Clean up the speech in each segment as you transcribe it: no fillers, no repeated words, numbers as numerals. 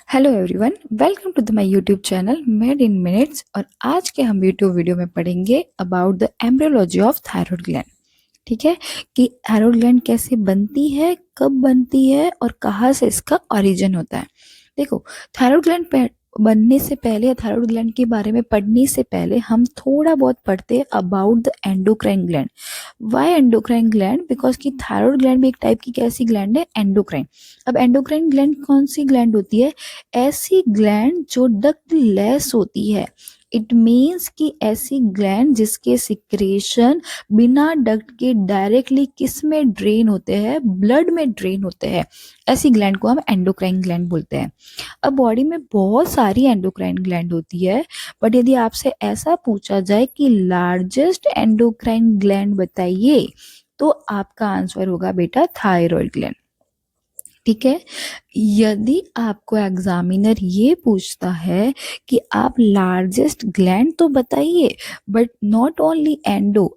Hello everyone, welcome to the my YouTube channel made in minutes. और आज के हम यूट्यूब वीडियो में पढ़ेंगे about the embryology of thyroid gland. ठीक है, कि थायराइड ग्लैंड कैसे बनती है, कब बनती है और कहाँ से इसका ओरिजिन होता है। देखो, थायराइड ग्लैंड बनने से पहले या थायराइड ग्लैंड के बारे में पढ़ने से पहले हम थोड़ा बहुत पढ़ते हैं about the endocrine gland. Why endocrine gland? Because कि थायराइड ग्लैंड भी एक टाइप की कैसी ग्लैंड है, एंडोक्राइन। अब एंडोक्राइन ग्लैंड कौन सी ग्लैंड होती है? ऐसी ग्लैंड जो डक्ट लेस होती है। इट मीन्स कि ऐसी ग्लैंड जिसके सिक्रेशन बिना डक्ट के डायरेक्टली किस में ड्रेन होते हैं, ब्लड में ड्रेन होते हैं। ऐसी ग्लैंड को हम एंडोक्राइन ग्लैंड बोलते हैं। अब बॉडी में बहुत सारी एंडोक्राइन ग्लैंड होती है, बट यदि आपसे ऐसा पूछा जाए कि लार्जेस्ट एंडोक्राइन ग्लैंड बताइए, तो आपका आंसर होगा बेटा थायराइड ग्लैंड। ठीक है, यदि आपको एग्जामिनर ये पूछता है कि आप लार्जेस्ट ग्लैंड तो बताइए, but not only endo,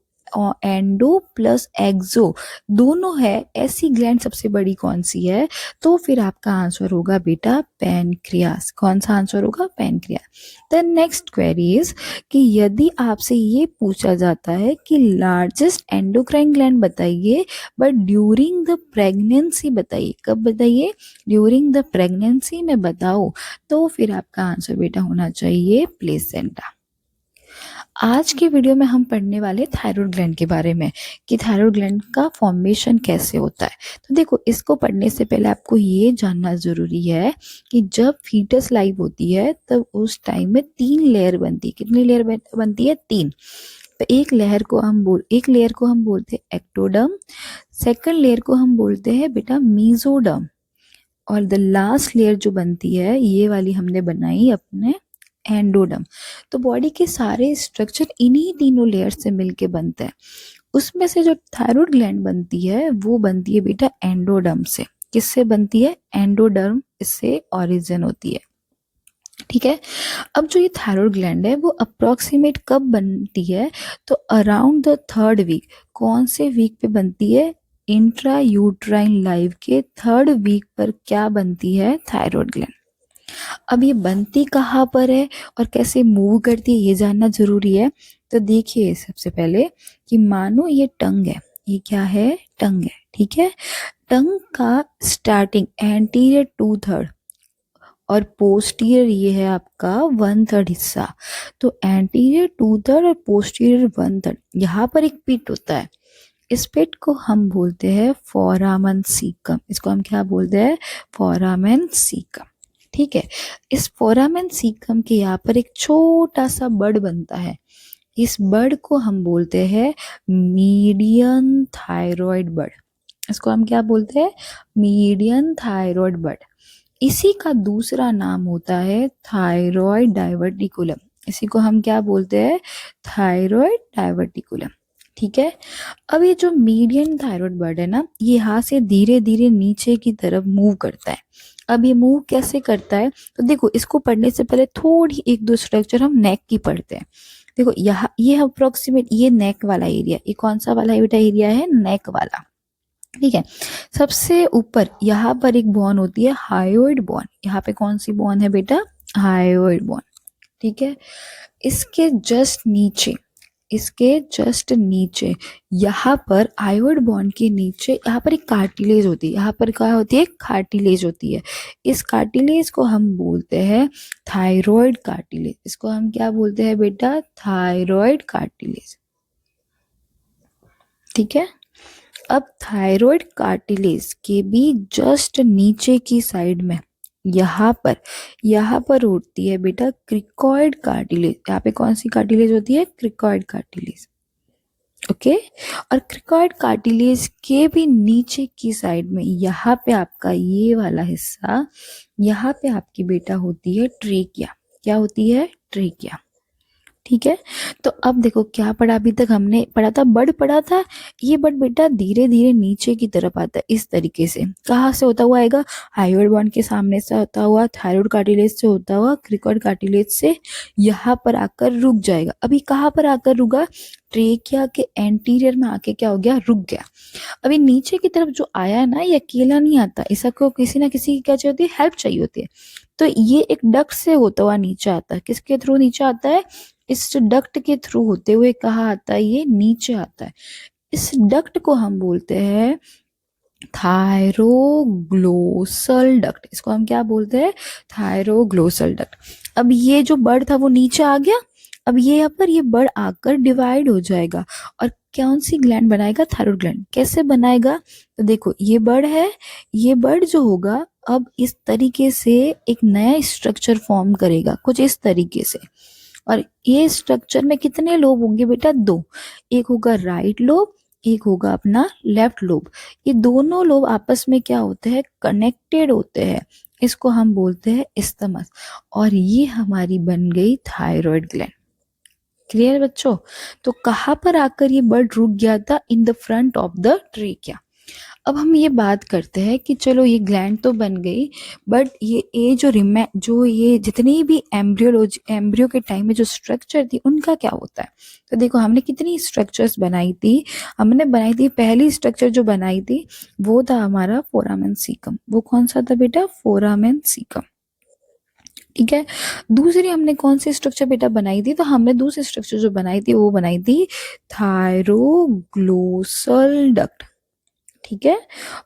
endo plus exo दोनों है, ऐसी ग्लैंड सबसे बड़ी कौन सी है? तो फिर आपका आंसर होगा बेटा पैनक्रियास। कौन सा आंसर होगा? Pancreas. The next query is कि यदि आपसे ये पूछा जाता है कि लार्जेस्ट एंडोक्राइन ग्लैंड बताइए, बट ड्यूरिंग द प्रेगनेंसी बताइए। कब बताइए? ड्यूरिंग द प्रेगनेंसी में बताओ, तो फिर आपका आंसर बेटा होना चाहिए प्लेसेंटा। आज के वीडियो में हम पढ़ने वाले थायराइड ग्लैंड के बारे में, कि थायराइड ग्लैंड का फॉर्मेशन कैसे होता है। तो देखो, इसको पढ़ने से पहले आपको ये जानना जरूरी है कि जब फीटस लाइव होती है तब उस टाइम में 3 लेयर बनती है। कितनी लेयर बनती है? 3। तो एक लेयर को हम बोलते हैं एक्टोडर्म, सेकंड लेयर को हम बोलते हैं बेटा मीजोडर्म, और द लास्ट लेयर जो बनती है ये वाली हमने बनाई अपने एंडोडर्म। तो बॉडी के सारे स्ट्रक्चर इन्हीं तीनों लेयर से मिलके बनते हैं। उसमें से जो थायराइड ग्लैंड बनती है वो बनती है बेटा एंडोडर्म से। किससे बनती है? एंडोडर्म, इससे ओरिजिन होती है। ठीक है, अब जो ये थायराइड ग्लैंड है वो अप्रोक्सीमेट कब बनती है? तो अराउंड द 3rd वीक। कौन से वीक पे बनती है? इंट्रा यूट्राइन लाइफ के 3rd वीक पर क्या बनती है? Thyroid gland. अब ये बनती कहाँ पर है और कैसे मूव करती है ये जानना जरूरी है। तो देखिए, सबसे पहले कि मानो ये टंग है। ये क्या है? टंग है। ठीक है, टंग का स्टार्टिंग एंटीरियर 2/3 और पोस्टीरियर ये है आपका 1/3 हिस्सा। तो एंटीरियर 2/3 और पोस्टीरियर 1/3, यहाँ पर एक पिट होता है। इस पिट को हम बोलते हैं फोरामन सीकम। इसको हम क्या बोलते हैं? Foramen caecum. ठीक है, इस फोरामेन सीकम के यहाँ पर एक छोटा सा बड बनता है। इस बड को हम बोलते हैं मीडियन थायराइड बड। इसको हम क्या बोलते हैं? मीडियन थायराइड बड। इसी का दूसरा नाम होता है थायराइड डाइवर्टिकुलम। इसी को हम क्या बोलते हैं? Thyroid diverticulum. ठीक है, अब ये जो मीडियन थायराइड बर्ड है ना, ये यहाँ से धीरे धीरे नीचे की तरफ मूव करता है। अब ये मूव कैसे करता है? तो देखो, इसको पढ़ने से पहले थोड़ी एक दो स्ट्रक्चर हम नेक की पढ़ते हैं। देखो, यहाँ ये अप्रोक्सीमेट ये नेक वाला एरिया, ये कौन सा वाला बेटा एरिया है? नेक वाला। ठीक है, सबसे ऊपर यहाँ पर एक बोन होती है हायोइड बोन। यहाँ पे कौन सी बोन है बेटा? Hyoid bone. ठीक है, इसके जस्ट नीचे, यहाँ पर आयोड बॉन्ड के नीचे यहाँ पर एक कार्टिलेज होती है। यहाँ पर क्या होती है? कार्टिलेज होती है। इस कार्टिलेज को हम बोलते हैं थायराइड कार्टिलेज। इसको हम क्या बोलते हैं बेटा? Thyroid cartilage. ठीक है, अब थायराइड कार्टिलेज के भी जस्ट नीचे की साइड में यहाँ पर होती है बेटा क्रिकॉइड कार्टिलेज। यहाँ पे कौन सी कार्टिलेज होती है? Cricoid cartilage. ओके, और क्रिकॉइड कार्टिलेज के भी नीचे की साइड में यहाँ पे आपका ये वाला हिस्सा, यहाँ पे आपकी बेटा होती है ट्रेकिया। क्या होती है? ट्रेकिया। ठीक है। तो अब देखो क्या पढ़ा, अभी तक हमने पढ़ा था बड पढ़ा था। ये बड बेटा धीरे धीरे नीचे की तरफ आता है इस तरीके से। कहाँ से होता हुआ आएगा, हाइयोइड बॉन के सामने से होता हुआ, थायराइड कार्टिलेज से होता हुआ, क्रिकॉइड कार्टिलेज से यहाँ पर आकर रुक जाएगा। अभी कहाँ पर आकर रुका, ट्रेकिया के एंटीरियर में आके क्या हो गया, रुक गया। अभी नीचे की तरफ जो आया है ना, ये अकेला नहीं आता, इसको किसी ना किसी की क्या चाहिए होती है, हेल्प चाहिए होती है। तो ये एक डक्ट से होता हुआ नीचे आता है। किसके थ्रू नीचे आता है, इस डक्ट के थ्रू होते हुए कहाँ आता है, ये नीचे आता है। इस डक्ट को हम बोलते हैं थायरोग्लोसल डक्ट। इसको हम क्या बोलते हैं, थायरोग्लोसल डक्ट। अब ये जो बर्ड था वो नीचे आ गया। अब ये यहाँ पर ये बर्ड आकर डिवाइड हो जाएगा और कौन सी ग्लैंड बनाएगा, थायराइड ग्लैंड। कैसे बनाएगा, तो देखो ये बर्ड है, ये बर्ड जो होगा अब इस तरीके से एक नया स्ट्रक्चर फॉर्म करेगा कुछ इस तरीके से। और ये स्ट्रक्चर में कितने लोब होंगे बेटा, दो। एक होगा राइट लोब, एक होगा अपना लेफ्ट लोब। ये दोनों लोब आपस में क्या होते हैं, कनेक्टेड होते हैं। इसको हम बोलते हैं इस्थमस। और ये हमारी बन गई थायराइड ग्लैंड। क्लियर बच्चों। तो कहाँ पर आकर ये बर्ड रुक गया था, in the front of the trachea. अब हम ये बात करते हैं कि चलो ये ग्लैंड तो बन गई, बट ये जो ये जितनी भी एम्ब्रियो के टाइम में जो स्ट्रक्चर थी उनका क्या होता है। तो देखो हमने कितनी स्ट्रक्चर्स बनाई थी। हमने बनाई थी, पहली स्ट्रक्चर जो बनाई थी वो था हमारा फोरामेन सीकम। वो कौन सा था बेटा, फोरामेन सीकम। ठीक है। दूसरी हमने कौन सी स्ट्रक्चर बेटा बनाई थी, तो हमने दूसरी स्ट्रक्चर जो बनाई थी वो बनाई थी थायरोग्लोसल डक्ट। ठीक है।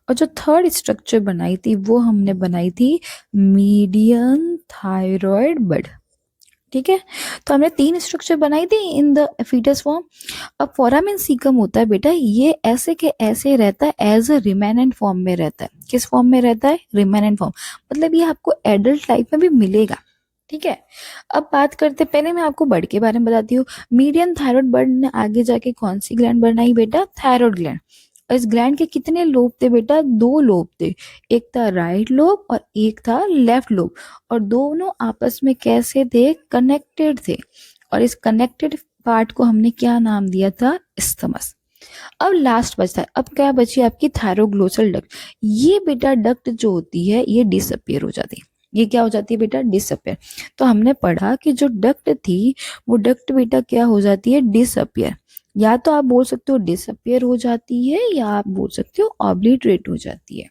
और जो थर्ड स्ट्रक्चर बनाई थी वो हमने बनाई थी मीडियन थायराइड बड। ठीक है। तो हमने तीन स्ट्रक्चर बनाई थी इन द फीटस फॉर्म। अब फोरामेन सीकम होता है बेटा, ये ऐसे के ऐसे रहता है, एज अ रिमेनेंट फॉर्म में रहता है। किस फॉर्म में रहता है, रिमेनेंट फॉर्म। मतलब ये आपको एडल्ट लाइफ में भी मिलेगा। ठीक है। अब बात करते, पहले मैं आपको बर्ड के बारे में बताती हूँ। मीडियन थायराइड बर्ड ने आगे जाके कौन सी ग्लैंड बनाई बेटा, थायराइड ग्लैंड। और इस ग्लैंड के कितने लोब थे बेटा, दो लोब थे। एक था राइट लोब और एक था लेफ्ट लोब। और दोनों आपस में कैसे थे, कनेक्टेड थे। और इस कनेक्टेड पार्ट को हमने क्या नाम दिया था, इस्थमस। अब लास्ट बचता है, अब क्या बची आपकी थायरोग्लोसल डक्ट। ये बेटा डक्ट जो होती है ये डिसअपियर हो जाती है। ये क्या हो जाती है बेटा, डिसअपियर। तो हमने पढ़ा कि जो डक्ट थी वो डक्ट बेटा क्या हो जाती है, डिसअपियर। या तो आप बोल सकते हो डिसअपियर हो जाती है, या आप बोल सकते हो ऑब्लिटरेट हो जाती है।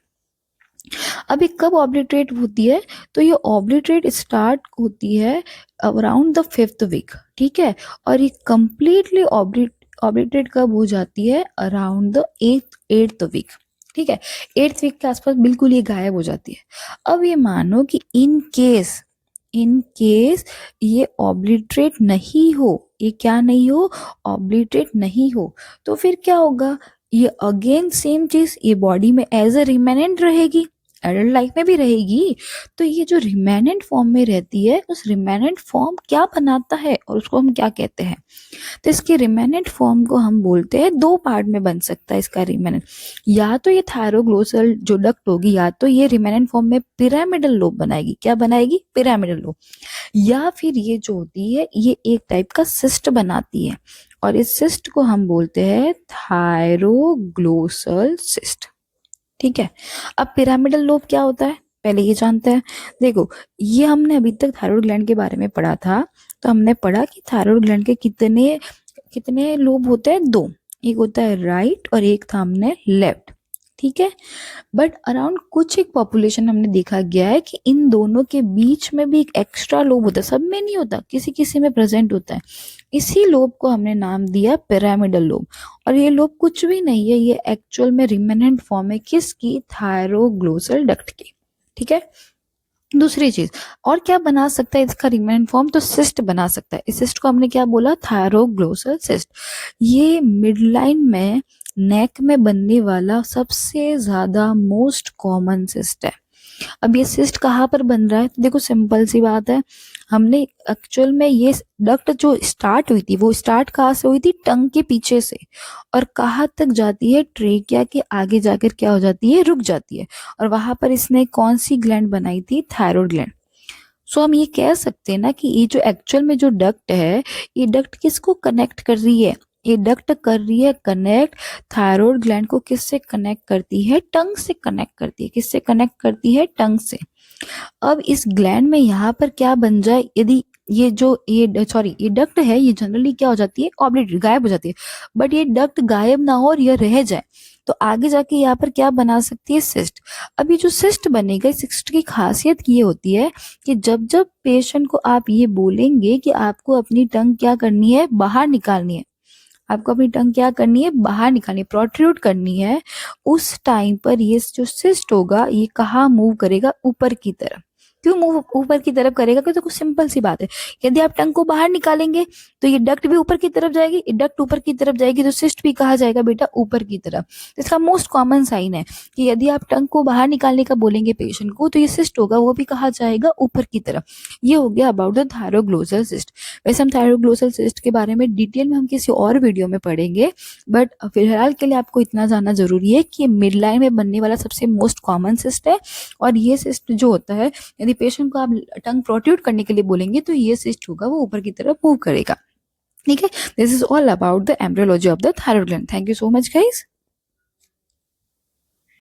अभी कब ऑब्लिटरेट होती है, तो ये ऑब्लिटरेट स्टार्ट होती है अराउंड द 5th वीक। ठीक है। और ये कंप्लीटली ऑब्लिटरेट कब हो जाती है, अराउंड द 8th वीक। ठीक है। 8th वीक के आसपास बिल्कुल ये गायब हो जाती है। अब ये मानो कि इन केस ये ऑब्लिटरेट नहीं हो, ये क्या नहीं हो, ऑब्लिटरेट नहीं हो, तो फिर क्या होगा, ये अगेन सेम चीज, ये बॉडी में एज अ रिमेनेंट रहेगी, एडल्ट लाइफ में भी रहेगी। तो ये जो रिमेनेंट फॉर्म में रहती है, उस रिमेनेंट फॉर्म क्या बनाता है और उसको हम क्या कहते हैं, तो इसके रिमेनेंट फॉर्म को हम बोलते हैं, दो पार्ट में बन सकता है इसका रिमेनेंट। या तो ये थायरोग्लोसल जो डक्ट होगी, या तो ये रिमेनेंट फॉर्म में पिरामिडल लोब बनाएगी। क्या बनाएगी, पिरामिडल लोब। या फिर ये जो होती है ये एक टाइप का सिस्ट बनाती है, और इस सिस्ट को हम बोलते हैं थायरोग्लोसल सिस्ट। ठीक है। अब पिरामिडल लोब क्या होता है, पहले ये जानते हैं। देखो ये हमने अभी तक थायराइड ग्लैंड के बारे में पढ़ा था। तो हमने पढ़ा कि थायराइड ग्लैंड के कितने कितने लोब होते हैं, दो। एक होता है राइट और एक था हमने लेफ्ट। ठीक है। बट अराउंड कुछ एक पॉपुलेशन हमने देखा गया है कि इन दोनों के बीच में भी एक एक्स्ट्रा लोब होता है, सब में नहीं होता, किसी किसी में प्रेजेंट होता है। इसी लोब को हमने नाम दिया पिरामिडल लोब। और ये लोब कुछ भी नहीं है, ये एक्चुअल में रिमेनेंट फॉर्म है किसकी, थायरोग्लोसल डक्ट की। ठीक है। दूसरी चीज और क्या बना सकता है इसका रिमेनेंट फॉर्म, तो सिस्ट बना सकता है। इस सिस्ट को हमने क्या बोला, थायरोग्लोसल सिस्ट। ये मिड लाइन में नेक में बनने वाला सबसे ज्यादा मोस्ट कॉमन सिस्ट है। अब ये सिस्ट कहाँ पर बन रहा है, तो देखो सिंपल सी बात है। हमने एक्चुअल में ये डक्ट जो स्टार्ट हुई थी वो स्टार्ट कहाँ से हुई थी, टंग के पीछे से, और कहाँ तक जाती है, ट्रेकिया के आगे जाकर क्या हो जाती है, रुक जाती है। और वहां पर इसने कौन सी ग्लैंड बनाई थी, थायराइड ग्लैंड। सो हम ये कह सकते हैं ना कि ये जो एक्चुअल में जो डक्ट है, ये डक्ट किसको कनेक्ट कर रही है? ये डक्ट कर रही है कनेक्ट थायराइड ग्लैंड को। किससे कनेक्ट करती है? टंग से कनेक्ट करती है। किससे कनेक्ट करती है? टंग से। अब इस ग्लैंड में यहाँ पर क्या बन जाए, यदि ये डक्ट है, ये जनरली क्या हो जाती है? ऑब्लिट, गायब हो जाती है। बट ये डक्ट गायब ना हो और ये रह जाए तो आगे जाके यहाँ पर क्या बना सकती है? सिस्ट। अब ये जो सिस्ट बनेगा, इस सिस्ट की खासियत ये होती है कि जब जब पेशेंट को आप ये बोलेंगे कि आपको अपनी टंग क्या करनी है? बाहर निकालनी है। आपको अपनी टंग क्या करनी है? बाहर निकालनी है, प्रोट्रूड करनी है। उस टाइम पर ये जो सिस्ट होगा, ये कहाँ मूव करेगा? ऊपर की तरफ। क्यों मूव ऊपर की तरफ करेगा? क्योंकि कुछ सिंपल सी बात है, यदि आप टंग को बाहर निकालेंगे तो ये डक्ट भी ऊपर की तरफ जाएगी। ये डक्ट ऊपर की तरफ जाएगी तो सिस्ट भी कहाँ जाएगा बेटा? ऊपर की तरफ। इसका मोस्ट कॉमन साइन है कि यदि आप टंग को बाहर निकालने का बोलेंगे पेशेंट को तो ये सिस्ट होगा, वो भी कहाँ जाएगा? ऊपर की तरफ। ये हो गया अबाउट द थायरोग्लोसल सिस्ट। वैसे हम थायरोग्लोसल सिस्ट के बारे में डिटेल में हम किसी और वीडियो में पढ़ेंगे, बट फिलहाल के लिए आपको इतना जानना जरूरी है कि ये मिड लाइन में बनने वाला सबसे मोस्ट कॉमन सिस्ट है। और ये सिस्ट जो होता है, यदि पेशेंट को आप टंग प्रोट्रूड करने के लिए बोलेंगे तो ये सिस्ट होगा, वो ऊपर की तरफ मूव करेगा। ठीक है, this is all about the embryology of the thyroid gland. Thank you so much guys.